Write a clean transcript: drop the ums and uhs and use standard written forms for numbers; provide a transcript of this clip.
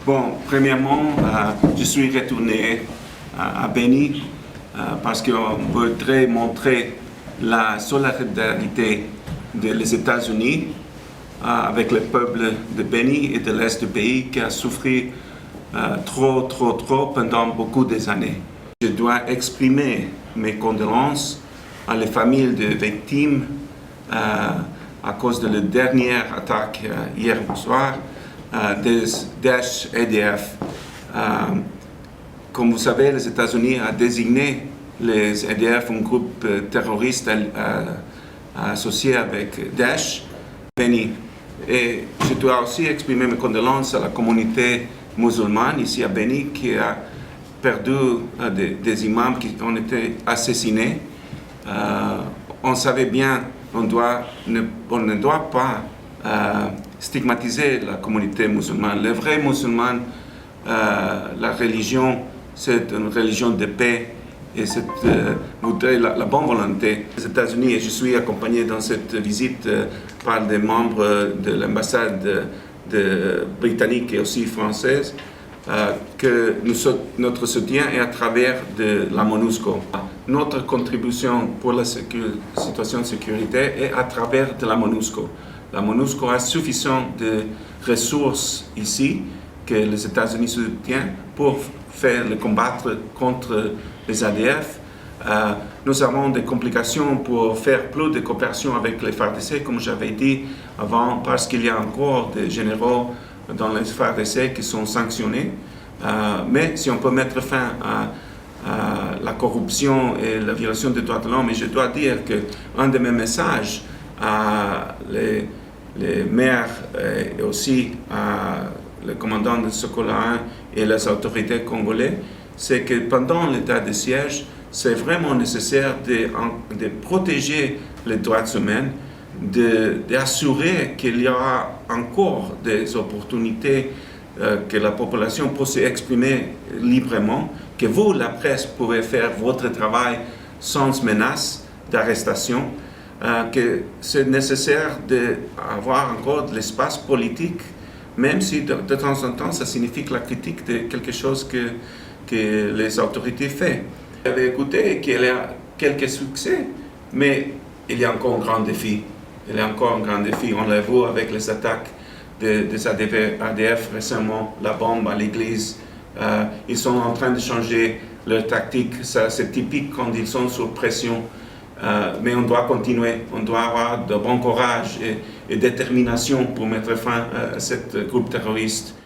Bon, premièrement, je suis retourné à Beni parce qu'on voudrait montrer la solidarité des États-Unis avec le peuple de Beni et de l'Est du pays qui a souffert trop pendant beaucoup d'années. Je dois exprimer mes condoléances à les familles de victimes à cause de la dernière attaque hier soir des Daesh EDF. Comme vous savez, les États-Unis ont désigné les EDF un groupe terroriste associé avec Daesh, Beni. Et je dois aussi exprimer mes condoléances à la communauté musulmane ici à Beni qui a perdu des imams qui ont été assassinés. On savait bien on ne doit pas stigmatiser la communauté musulmane. Les vrais musulmans, la religion, c'est une religion de paix et c'est la bonne volonté des États-Unis. Et je suis accompagné dans cette visite par des membres de l'ambassade britannique et aussi française, que notre soutien est à travers de la MONUSCO. Notre contribution pour la situation de sécurité est à travers de la MONUSCO. La MONUSCO a suffisamment de ressources ici que les États-Unis soutiennent pour faire le combattre contre les ADF. Nous avons des complications pour faire plus de coopération avec les FARDC, comme j'avais dit avant, parce qu'il y a encore des généraux dans les FARDC qui sont sanctionnés. Mais si on peut mettre fin à la corruption et la violation des droits de l'homme, et je dois dire qu'un de mes messages à les maires et aussi à le commandant de Sokola 1 et les autorités congolaises, c'est que pendant l'état de siège, c'est vraiment nécessaire de protéger les droits humains, d'assurer qu'il y aura encore des opportunités que la population peut s'exprimer librement, que vous, la presse, pouvez faire votre travail sans menace d'arrestation, que c'est nécessaire d'avoir encore de l'espace politique, même si de temps en temps, ça signifie la critique de quelque chose que les autorités font. J'avais écouté qu'il y a quelques succès, mais il y a encore un grand défi. Il y a encore un grand défi. On l'a vu avec les attaques des ADF récemment, la bombe à l'église. Ils sont en train de changer leur tactique. C'est typique quand ils sont sous pression. Mais on doit continuer. On doit avoir de bon courage et détermination pour mettre fin à ce groupe terroriste.